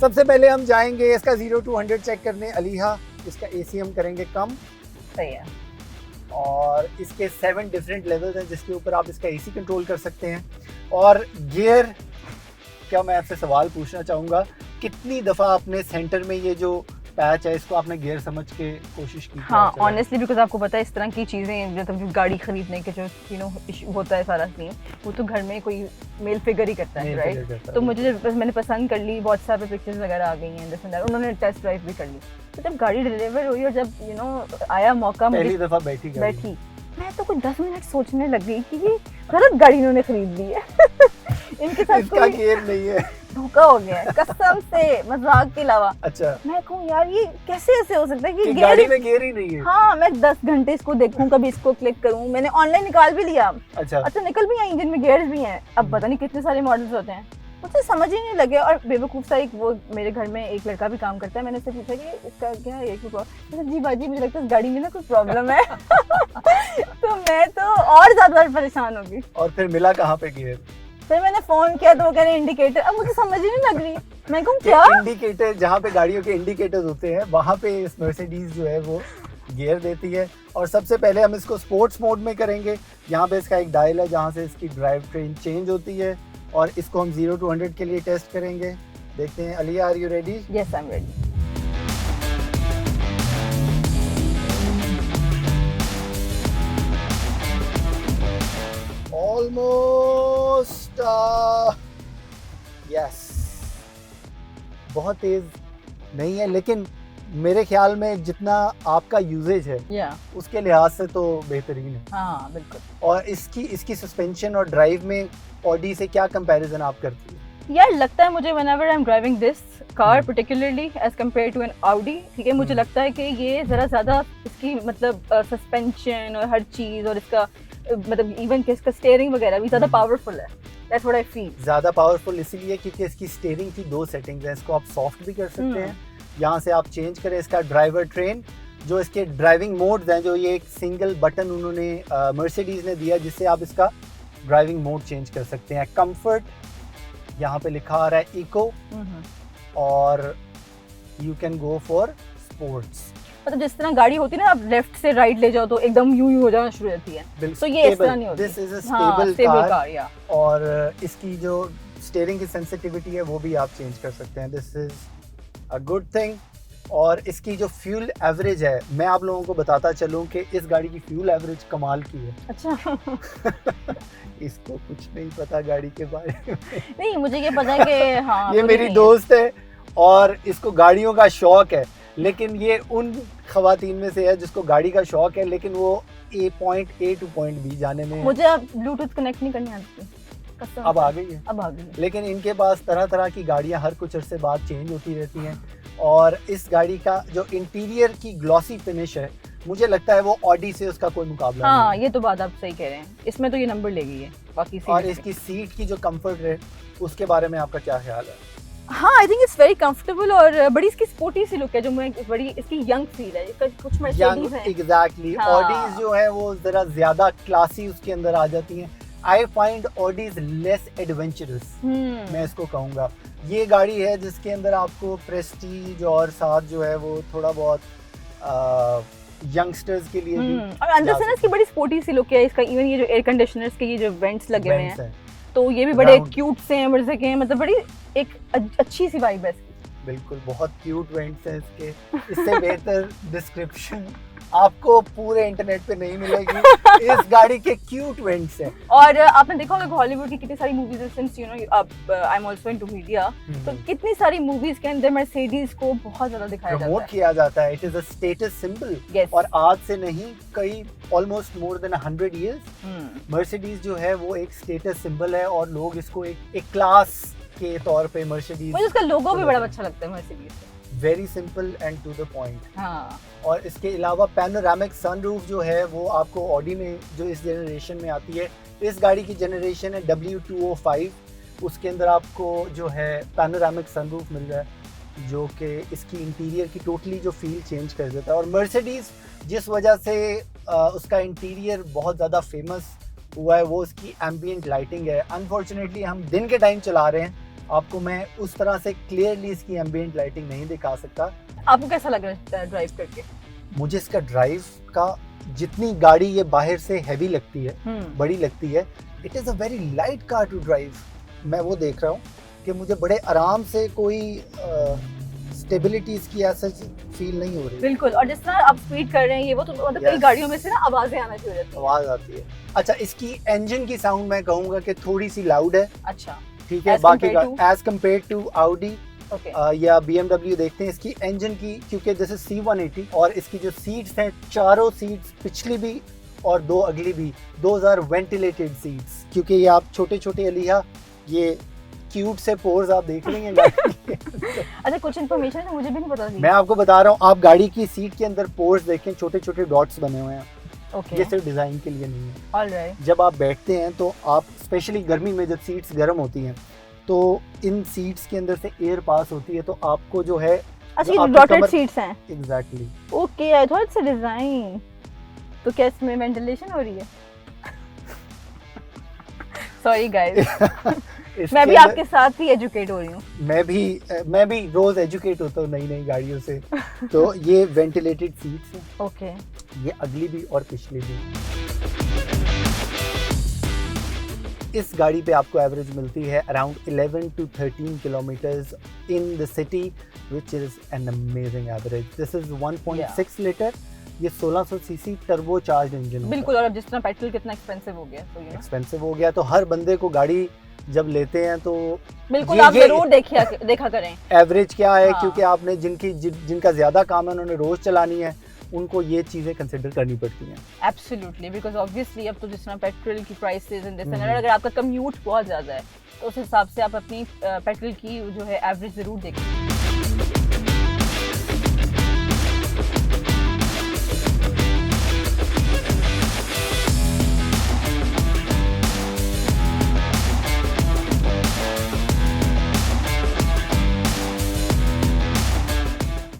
सबसे पहले हम जाएंगे इसका 0 to 100 चेक करने। अलीहा, इसका एसी हम करेंगे कम, सही है। और इसके 7 डिफरेंट लेवल्स हैं जिसके ऊपर आप इसका एसी कंट्रोल कर सकते हैं। और गियर, क्या मैं आपसे सवाल पूछना चाहूँगा, कितनी दफ़ा आपने सेंटर में ये जो पैच है इसको आपने गियर समझ के कोशिश की? हाँ, ऑनेस्टली बिकॉज आपको पता है इस तरह की चीज़ें मतलब गाड़ी खरीदने के जो इशू होता है सारा सीन, वो तो घर में कोई मेल फिगर ही करता है, राइट? तो मुझे मैंने पसंद कर ली, व्हाट्सएप पे पिक्चर्स वगैरह आ गई हैं, दिस एंड दैट, उन्होंने टेस्ट ड्राइव भी कर ली। तो जब गाड़ी डिलीवर हुई और जब आया मौका, पहली दफ़ा बैठी मैं तो कुछ 10 मिनट सोचने लग गई कि ये गलत गाड़ी इन्होंने खरीद ली है। इनके साथ इसका गियर नहीं है, धोखा हो गया है कसम से, मजाक के अलावा। अच्छा, मैं कहूँ यार ये कैसे ऐसे हो सकता है कि गाड़ी में गियर ही नहीं है। हाँ, मैं 10 घंटे इसको देखूं, कभी इसको क्लिक करूं, मैंने ऑनलाइन निकाल भी लिया, अच्छा निकल भी आई, जिनमें गियर्स भी हैं। अब पता नहीं कितने सारे मॉडल्स होते हैं, मुझे समझ ही नहीं लगे। और बेवकूफ़ सा एक वो मेरे घर में एक लड़का भी काम करता है, मैंने उससे पूछा कि इसका क्या है, जी बाजी मुझे लगता है इस गाड़ी में ना कुछ प्रॉब्लम है। तो मैं तो और ज़्यादा परेशान हो गई। और फिर मिला कहाँ पे गियर? फिर मैंने फोन किया तो वो कह रहे इंडिकेटर। अब मुझे समझ ही नहीं लग रही, मैं कहूँ क्या इंडिकेटर, जहाँ पे गाड़ियों के इंडिकेटर्स होते हैं वहाँ पे इस मर्सिडीज जो है वो गियर देती है। और सबसे पहले हम इसको स्पोर्ट्स मोड में करेंगे। यहाँ पे इसका एक डायल है जहाँ से इसकी ड्राइव ट्रेन चेंज होती है, और इसको हम 0 to 100 के लिए टेस्ट करेंगे। देखते हैं। Alia, are you ready? Yes, I am ready. Almost yes, बहुत तेज नहीं है, लेकिन मेरे ख्याल में जितना आपका यूजेज है उसके लिहाज से तो बेहतरीन है। हाँ बिल्कुल। और इसकी सस्पेंशन और ड्राइव में ऑडी से क्या कंपैरिजन आप करती है? यार लगता है मुझे whenever I'm driving this car particularly as compared to an Audi, ठीक है, मुझे लगता है कि ये ज़रा ज़्यादा इसकी मतलब सस्पेंशन और हर चीज़ और इसका मतलब इवन कि इसका स्टीयरिंग वगैरह भी ज़्यादा पावरफुल है। That's what I feel। ज़्यादा पावरफुल इसीलिए क्योंकि इसकी स्टीयरिंग की 2 सेटिंग्स हैं। इसको आप सॉफ्ट भी कर सकते हैं, यहाँ से आप चेंज करें इसका ड्राइवर ट्रेन। जो इसके ड्राइविंग मोड्स हैं, जो ये एक सिंगल बटन उन्होंने मर्सिडीज ने दिया जिससे आप इसका ड्राइविंग मोड चेंज कर सकते हैं। कंफर्ट, यहाँ पे लिखा आ रहा है इको, और you can go for sports. मतलब जिस तरह गाड़ी होती है ना, आप लेफ्ट से राइट ले जाओ तो एकदम यूं हो जाना शुरू हो जाती है, तो ये इस तरह नहीं होती। This is a stable car या। और इसकी जो स्टीयरिंग की सेंसिटिविटी है वो भी आप चेंज कर सकते हैं। This is a good thing. और इसकी जो फ्यूल एवरेज है, मैं आप लोगों को बताता चलूं कि इस गाड़ी की फ्यूल एवरेज कमाल की है। अच्छा। इसको कुछ नहीं पता गाड़ी के बारे में। नहीं, मुझे ये पता है कि हाँ, ये मेरी दोस्त है और इसको गाड़ियों का शौक है, लेकिन ये उन खवातीन में से है जिसको गाड़ी का शौक है, लेकिन वो point A to point B जाने में मुझे अब ब्लूटूथ कनेक्ट नहीं करनी आती। अब आ गई है, अब आ गई है। लेकिन इनके पास तरह तरह की गाड़ियां हर कुछ अरसे बाद चेंज होती रहती हैं। और इस गाड़ी का जो इंटीरियर की ग्लॉसी फिनिश है, मुझे लगता है वो ऑडी से उसका कोई मुकाबला नहीं। हाँ, ये तो बात आप सही कह रहे हैं, इसमें तो ये नंबर ले गई है बाकी से। और इसकी सीट की जो कंफर्ट है उसके बारे में आपका क्या ख्याल है? हाँ, I think it's very comfortable और बड़ी इसकी स्पोर्टी सी लुक है, जो मैं बड़ी इसकी यंग फील है। कुछ मर्सिडीज है एग्जैक्टली, ऑडीज जो है वो जरा ज्यादा क्लासी उसके अंदर आ जाती हैं। आई फाइंड ऑडीज लेस एडवेंचरस, मैं इसको कहूँगा। ये गाड़ी है जिसके अंदर आपको प्रेस्टीज और साथ जो है वो थोड़ा बहुत यंगस्टर्स के लिए भी, और अंदर से ना इसकी बड़ी स्पोर्टी सी लुक है। इसका इवन ये जो एयर कंडीशनर्स के ये जो वेंट्स लगे हुए हैं, तो ये भी बड़े क्यूट से हैं, बड़े से के हैं, मतलब बड़ी एक अच्छी सी वाइब है इसकी। बिल्कुल, बहुत क्यूट वेंट्स हैं इसके। इससे बेहतर डिस्क्रिप्शन आपको पूरे इंटरनेट पे नहीं मिलेगी। इस गाड़ी के क्यूट वेंट्स हैं। और आपने देखा होगा हॉलीवुड की कितनी सारी मूवीज है, सिंस यू नो अब I am also into media, तो कितनी सारी मूवीज के अंदर मर्सिडीज को बहुत ज्यादा दिखाया जाता है, प्रमोट किया जाता है। It is a status symbol. और आज से नहीं, कई almost more than 100 years Mercedes जो है वो एक स्टेटस सिंबल है, और लोग इसको एक क्लास के तौर पे मर्सिडीज। मुझे उसका लोगो भी बड़ा अच्छा लगता है मर्सिडीज का, very simple and to the point. हाँ। और इसके अलावा पैनोरामिक सनरूफ जो है वो आपको ऑडी में जो इस जनरेशन में आती है, इस गाड़ी की जनरेशन है W205, उसके अंदर आपको जो है पैनोरामिक सनरूफ मिल रहा है, जो कि इसकी इंटीरियर की टोटली जो फील चेंज कर देता है। और मर्सिडीज जिस वजह से उसका इंटीरियर बहुत ज़्यादा फेमस हुआ है वो इसकी एम्बियंट लाइटिंग है। अनफॉर्चुनेटली हम दिन के टाइम चला रहे हैं, आपको मैं उस तरह से क्लियरली इसकी एम्बिएंट लाइटिंग नहीं दिखा सकता। आपको कैसा लग रहा है ड्राइव करके? मुझे इसका ड्राइव का, जितनी गाड़ी ये बाहर से हैवी लगती है, बड़ी लगती है, it is a very light car to drive. मैं वो देख रहा हूँ कि मुझे बड़े आराम से, कोई स्टेबिलिटी इसकी ऐसा फील नहीं हो रही। बिल्कुल, और जिस तरह आप स्पीड कर रहे हैं ये वो, तो मतलब कई गाड़ियों में से ना आवाजें आना शुरू हो जाती हैं। आवाज आती है। अच्छा, इसकी इंजन की साउंड मैं कहूँगा कि थोड़ी सी लाउड है। अच्छा, ठीक है, बाकी एज कम्पेयर टू Audi या BMW देखते हैं इसकी इंजन की, क्योंकि दिस इज C180 और इसकी जो सीट्स हैं, चारों सीट्स पिछली भी और दो अगली भी, दोज आर वेंटिलेटेड सीट्स। क्योंकि ये आप छोटे छोटे अलिया, ये क्यूट से पोर्स आप देख रही हैं गाड़ी के। अच्छा, कुछ इन्फॉर्मेशन है मुझे भी नहीं पता थी। मैं आपको बता रहा हूँ, आप गाड़ी की सीट के अंदर पोर्स देखें, छोटे छोटे डॉट्स बने हुए हैं। ये सिर्फ डिजाइन के लिए नहीं है। ऑलराइट। जब आप बैठते हैं तो आप, स्पेशली गर्मी में जब सीट्स गर्म होती हैं, तो इन सीट्स के अंदर से एयर पास होती है, तो आपको जो है, अच्छा, ये डॉटेड सीट्स हैं। Exactly. Okay, I thought it's a design. तो क्या इसमें वेंटिलेशन हो रही है? सॉरी गाइस, मैं भी आपके साथ ही एजुकेट हो रही हूँ। मैं भी रोज एजुकेट होता हूँ नई नई गाड़ियों से। तो ये वेंटिलेटेड सीट्स हैं। ओके। ये अगली भी और पिछली भी। इस गाड़ी पे आपको एवरेज मिलती है around 11 to 13 kilometres in the city, which is an amazing average. This is 1.6 litre, ये 1600 सीसी टर्बो चार्ज इंजन। बिल्कुल, और अब जिस तरह पेट्रोल कितना एक्सपेंसिव हो गया, तो एक्सपेंसिव हो गया, तो हर बंदे को गाड़ी जब लेते हैं तो बिल्कुल आप जरूर देखा करें एवरेज क्या है। हाँ। क्योंकि आपने जिनका ज्यादा काम है, उन्होंने रोज चलानी है, उनको ये चीजें कंसिडर करनी पड़ती हैं। एब्सोल्युटली, बिकॉज ऑब्वियसली अब तो जिस तरह पेट्रोल की प्राइसेस एंड दिस एंड अगर आपका कम्यूट बहुत ज़्यादा है, तो उस हिसाब से आप अपनी पेट्रोल की जो है एवरेज ज़रूर देखें।